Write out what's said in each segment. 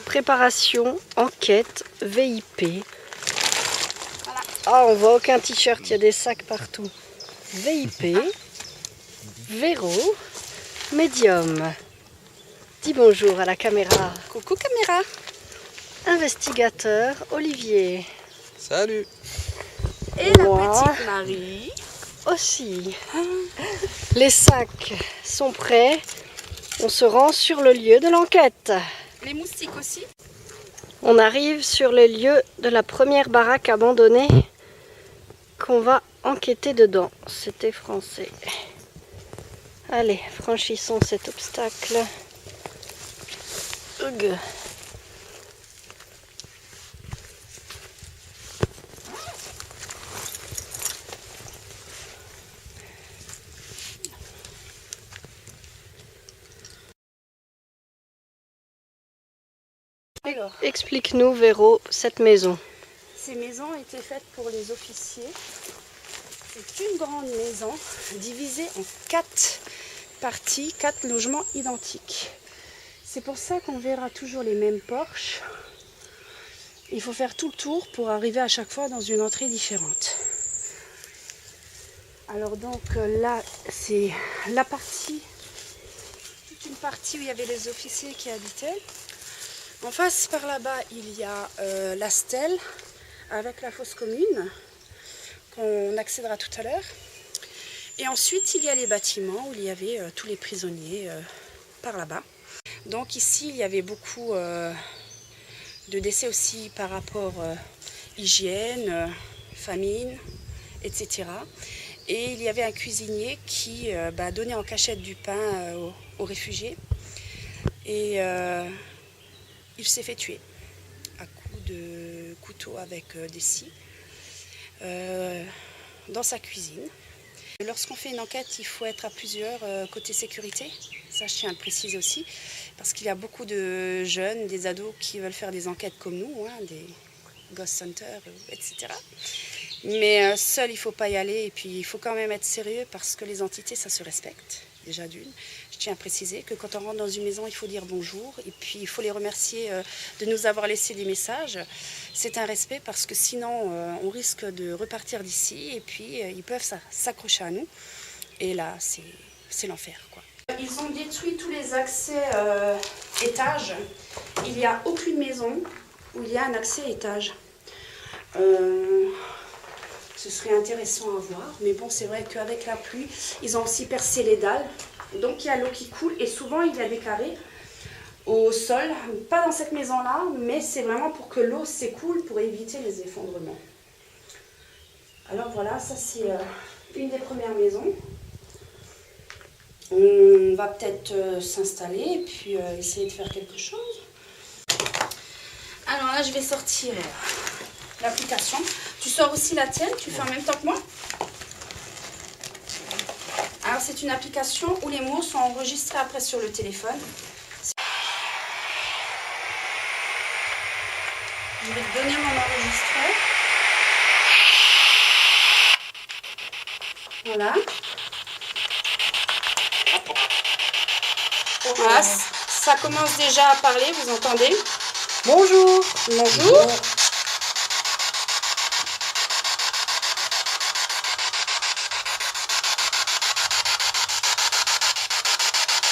Préparation, enquête, VIP. Voilà. Ah, on voit aucun t-shirt, il y a des sacs partout. VIP, Véro, médium. Dis bonjour à la caméra. Coucou caméra. Investigateur, Olivier. Salut. Et la Moi petite Marie. aussi. Les sacs sont prêts. On se rend sur le lieu de l'enquête. Les moustiques aussi. On arrive sur le lieu de la première baraque abandonnée qu'on va enquêter dedans. C'était français. Allez, franchissons cet obstacle. Ugh. Alors, Explique-nous, Véro, cette maison. ces maisons étaient faites pour les officiers. C'est une grande maison divisée en 4 parties, 4 logements identiques. C'est pour ça qu'on verra toujours les mêmes porches. Il faut faire tout le tour pour arriver à chaque fois dans une entrée différente. Alors donc là, c'est la partie, toute une partie où il y avait les officiers qui habitaient. En face, par là-bas, il y a la stèle avec la fosse commune qu'on accédera tout à l'heure. Et ensuite, il y a les bâtiments où il y avait tous les prisonniers par là-bas. Donc ici, il y avait beaucoup de décès aussi par rapport hygiène, famine, etc. Et il y avait un cuisinier qui donnait en cachette du pain aux réfugiés. Et il s'est fait tuer à coups de couteau avec des scies dans sa cuisine. Lorsqu'on fait une enquête, il faut être à plusieurs côté sécurité. Ça, je tiens à le préciser aussi, parce qu'il y a beaucoup de jeunes, des ados qui veulent faire des enquêtes comme nous, des ghost hunters, etc. Mais seul, il ne faut pas y aller. Et puis, il faut quand même être sérieux parce que les entités, ça se respecte, déjà d'une. Je tiens à préciser que quand on rentre dans une maison, il faut dire bonjour. Et puis, il faut les remercier de nous avoir laissé des messages. C'est un respect parce que sinon, on risque de repartir d'ici. Et puis, ils peuvent s'accrocher à nous. Et là, c'est l'enfer, quoi. Ils ont détruit tous les accès étages. Il n'y a aucune maison où il y a un accès étage. Ce serait intéressant à voir, mais bon, c'est vrai qu'avec la pluie, ils ont aussi percé les dalles. Donc il y a l'eau qui coule et souvent il y a des carrés au sol. Pas dans cette maison-là, mais c'est vraiment pour que l'eau s'écoule pour éviter les effondrements. Alors voilà, ça c'est une des premières maisons. On va peut-être s'installer et puis essayer de faire quelque chose. Alors là, je vais sortir l'application. Tu sors aussi la tienne, tu fais en même temps que moi. Alors c'est une application où les mots sont enregistrés après sur le téléphone. Je vais te donner mon enregistreur. Voilà. Voilà, ça commence déjà à parler, vous entendez? Bonjour. Bonjour.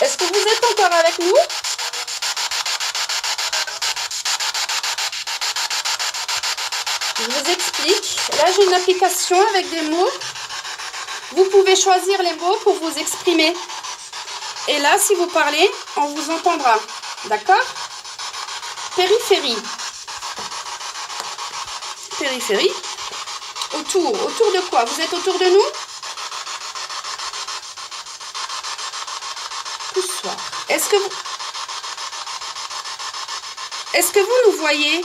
Est-ce que vous êtes encore avec nous? Je vous explique. Là, j'ai une application avec des mots. Vous pouvez choisir les mots pour vous exprimer. Et là, si vous parlez, on vous entendra. D'accord? Périphérie. Périphérie. Autour. Autour de quoi? Vous êtes autour de nous? Poussoir. Est-ce que vous nous voyez?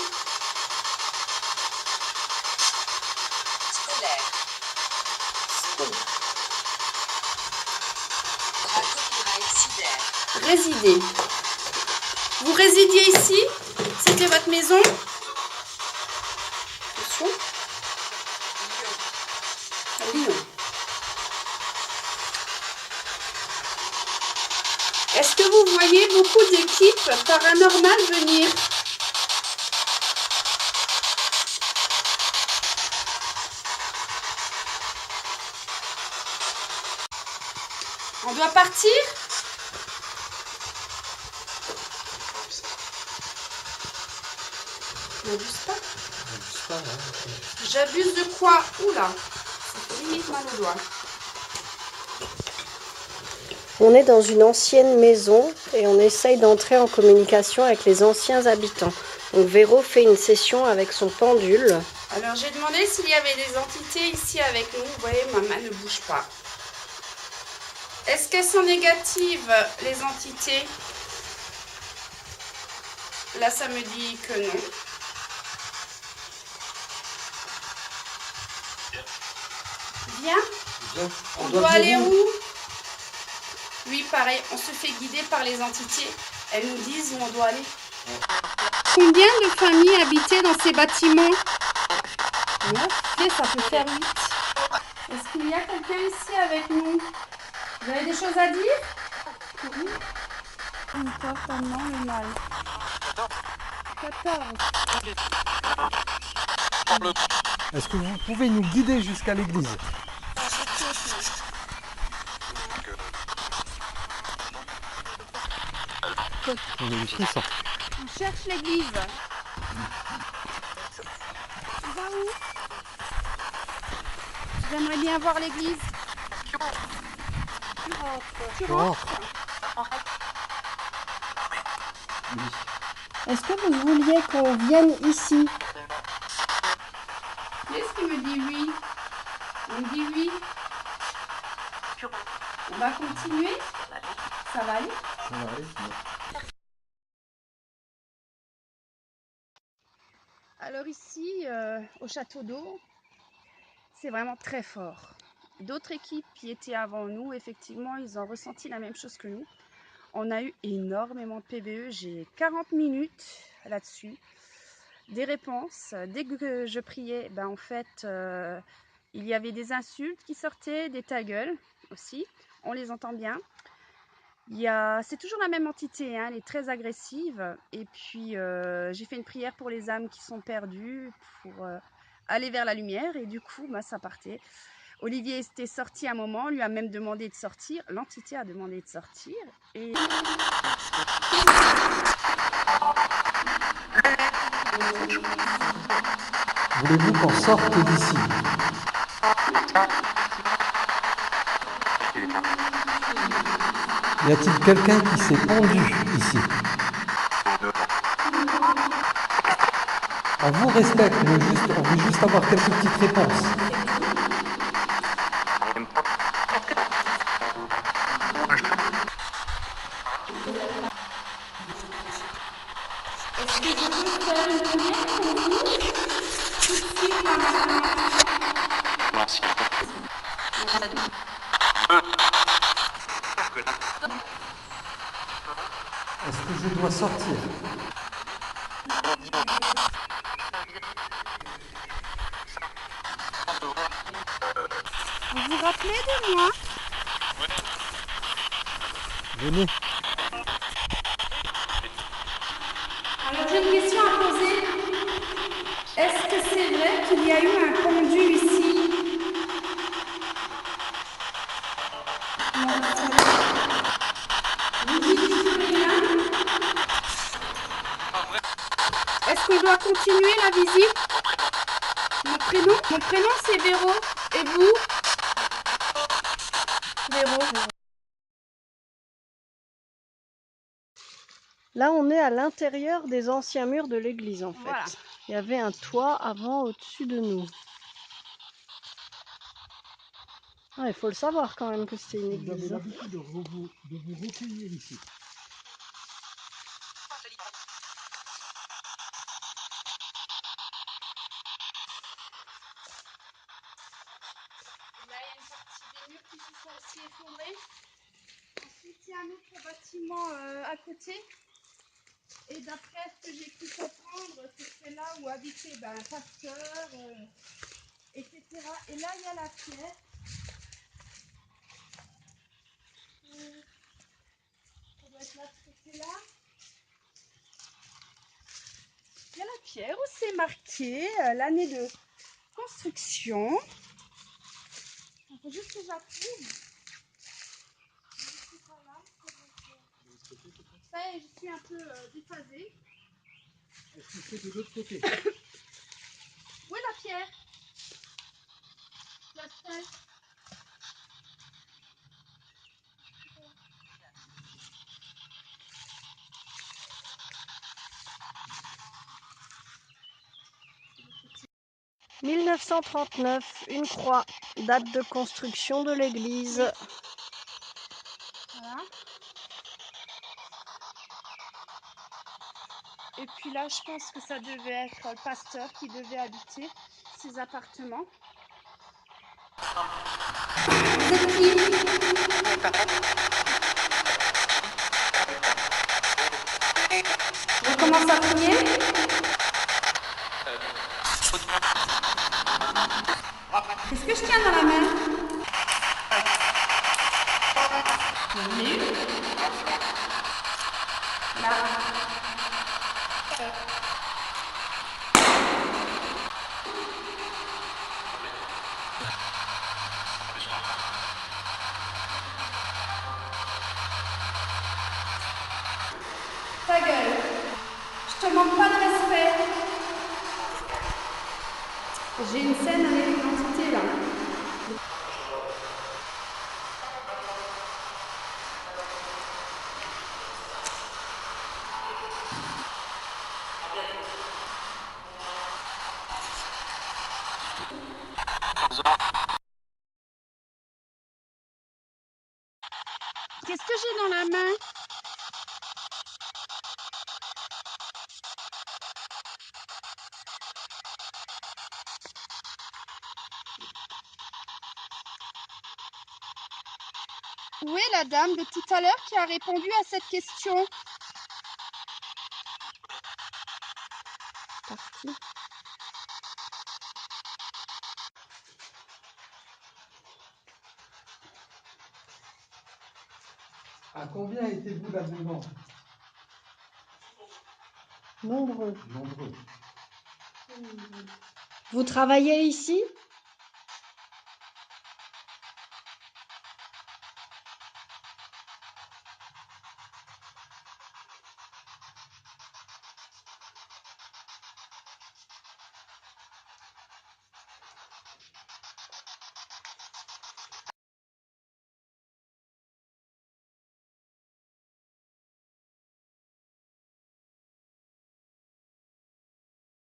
Résider. Vous résidiez ici? C'était votre maison? Attention. Lyon. Est-ce que vous voyez voyez beaucoup d'équipes paranormales venir. On doit partir? N'abuse pas. J'abuse de quoi? Oula, ça fait limite mal au doigt. On est dans une ancienne maison et on essaye d'entrer en communication avec les anciens habitants. Donc Véro fait une session avec son pendule. Alors j'ai demandé s'il y avait des entités ici avec nous. Vous voyez, ma main ne bouge pas. Est-ce qu'elles sont négatives, les entités? Là, ça me dit que non. Viens. On doit aller où? Oui, pareil, on se fait guider par les entités. Elles nous disent où on doit aller. Combien de familles habitaient dans ces bâtiments? 9, ça peut faire 8. Est-ce qu'il y a quelqu'un ici avec nous? Vous avez des choses à dire? Oui. Une porte maintenant le mal. 14. Est-ce que vous pouvez nous guider jusqu'à l'église? On a des frissons. On cherche l'église. Tu vas où? J'aimerais bien voir l'église. Tu rentres. Oui. Est-ce que vous vouliez qu'on vienne ici? Qu'est-ce qui me dit oui? On me dit oui. On va continuer? Ça va aller? Ça va aller. Alors ici, au château d'eau, c'est vraiment très fort. D'autres équipes qui étaient avant nous, effectivement, ils ont ressenti la même chose que nous. On a eu énormément de PVE, j'ai 40 minutes là-dessus. Des réponses, dès que je priais, ben en fait, il y avait des insultes qui sortaient, des ta gueule aussi, on les entend bien. C'est toujours la même entité, hein, elle est très agressive. Et puis, j'ai fait une prière pour les âmes qui sont perdues, pour aller vers la lumière. Et du coup, bah, ça partait. Olivier était sorti un moment, lui a même demandé de sortir. L'entité a demandé de sortir. Et... Voulez-vous qu'on sorte d'ici? Y a-t-il quelqu'un qui s'est pendu ici? On vous respecte, on veut juste avoir quelques petites réponses. Est-ce que je peux faire une prière pour vous? Tout de suite, là, maintenant. Est-ce que je dois sortir? Vous vous rappelez de moi? Venez. Alors j'ai une question à poser. Est-ce que c'est vrai qu'il y a eu un pendu ici? Non, c'est vrai. Vous dites plus rien? Est-ce qu'on doit continuer la visite? Mon prénom c'est Véro. Et vous? Véro. Là, on est à l'intérieur des anciens murs de l'église, en fait. Voilà. Il y avait un toit avant au-dessus de nous. Ah, il faut le savoir quand même que c'était une Vous avez église. l'habitude de vous recueillir ici. Là, il y a une partie des murs qui se sont aussi effondrés. Ensuite, il y a un autre bâtiment à côté. Et d'après ce que j'ai pu comprendre, c'est là où habitait un pasteur, etc. Et là, il y a la pierre. Ça doit être Il y a la pierre où c'est marqué l'année de construction. Il faut juste que je la trouve. Ça y est, je suis un peu déphasée. Est-ce que c'est de l'autre côté? Où est la pierre? La stèle. 1939, une croix, date de construction de l'église. Voilà. Et puis là, je pense que ça devait être le pasteur qui devait habiter ces appartements. Vous êtes qui? On commence à prier. Qu'est-ce que je tiens dans la main? J'en ai une. Là. Ta gueule. Je te manque pas de respect. J'ai une scène avec l'identité là. Qu'est-ce que j'ai dans la main? Où est la dame de tout à l'heure qui a répondu à cette question? Partie. À combien étiez-vous là-dedans? Nombreux. Nombreux. Vous travaillez ici?